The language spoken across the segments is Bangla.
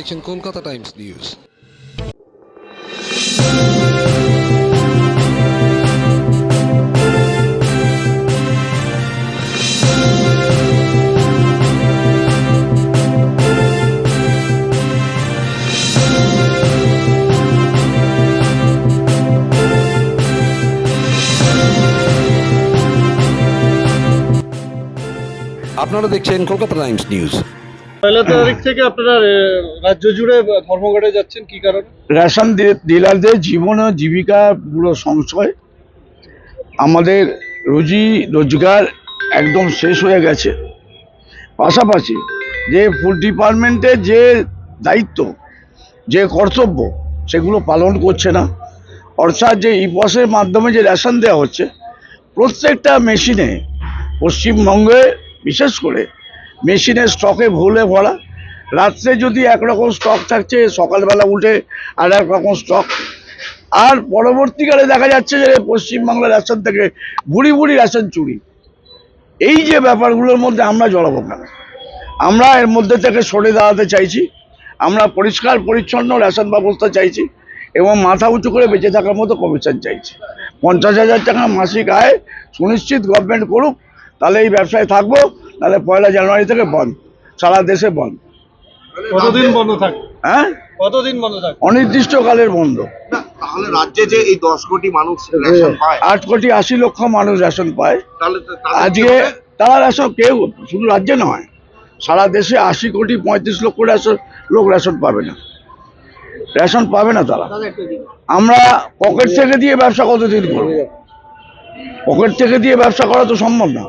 দেখছেন কলকাতা টাইমস নিউজ। আপনারা দেখছেন কলকাতা টাইমস নিউজ। পয়লা তারিখ থেকে আপনারা রাজ্য জুড়ে ধর্মঘটে যাচ্ছেন, কি কারণ? রেশন ডিলারদের জীবন ও জীবিকা পুরো সংশয়, আমাদের রুজি রোজগার একদম শেষ হয়ে গেছে। পাশাপাশি যে ফুড ডিপার্টমেন্টের যে দায়িত্ব, যে কর্তব্য, সেগুলো পালন করছে না। অর্থাৎ যে ইপসের মাধ্যমে যে রেশন দেওয়া হচ্ছে, প্রত্যেকটা মেশিনে, পশ্চিমবঙ্গে বিশেষ করে মেশিনে স্টকে ভুলে ভরা। রাত্রে যদি একরকম স্টক থাকছে, সকালবেলা উঠে আর এক রকম স্টক। আর পরবর্তীকালে দেখা যাচ্ছে যে পশ্চিমবাংলার রেশন থেকে বুড়ি বুড়ি রেশন চুরি। এই যে ব্যাপারগুলোর মধ্যে আমরা জড়াবো কেন? আমরা এর মধ্যে থেকে সরে দাঁড়াতে চাইছি। আমরা পরিষ্কার পরিচ্ছন্ন রেশন ব্যবস্থা চাইছি এবং মাথা উঁচু করে বেঁচে থাকার মতো কমিশন চাইছি। 50,000 টাকা মাসিক আয় সুনিশ্চিত গভর্নমেন্ট করুক, তাহলে এই ব্যবসায় থাকবো। তাহলে 1 জানুয়ারি থেকে বন্ধ, সারা দেশে বন্ধ। কতদিন বন্ধ থাকবে? হ্যাঁ, কতদিন বন্ধ থাকবে? অনির্দিষ্টকালের বন্ধ। তাহলে রাজ্যে যে এই 10 কোটি মানুষ রেশন পায়, 8,80,00,000 মানুষ রেশন পায়। তাহলে আজকে তারা রেশন, কেউ শুধু রাজ্যে নয়, সারা দেশে 80,35,00,000 লোক রেশন পাবে না, রেশন পাবে না তারা। আমরা পকেট থেকে দিয়ে ব্যবসা কতদিন করবো? পকেট থেকে দিয়ে ব্যবসা করা তো সম্ভব না।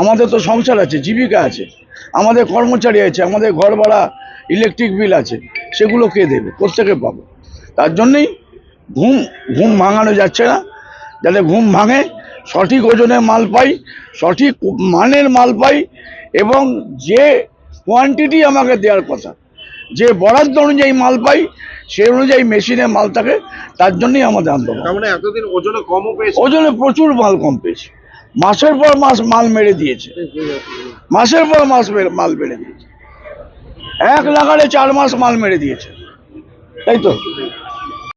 আমাদের তো সংসার আছে, জীবিকা আছে, আমাদের কর্মচারী আছে, আমাদের ঘর ভাড়া, ইলেকট্রিক বিল আছে, সেগুলো কে দেবে? কোত্থেকে পাবো? তার জন্যই ঘুম ভাঙানো যাচ্ছে না। যাতে ঘুম ভাঙে, সঠিক ওজনের মাল পাই, সঠিক মানের মাল পাই, এবং যে কোয়ান্টিটি আমাকে দেওয়ার কথা, যে বরাদ্দ অনুযায়ী মাল পাই, সেই অনুযায়ী মেশিনে মাল থাকে। তার জন্যই আমাদের আন্দোলন। তার মানে এতদিন ওজনে কমও পেয়েছে। ওজনে প্রচুর মাল কম পেয়েছে, মাসের পর মাস মাল মেরে দিয়েছে, মাসের পর মাস মাল মেরে দিয়েছে, 1 লাগারে 4 মাস মাল মেরে দিয়েছে, তাই তো।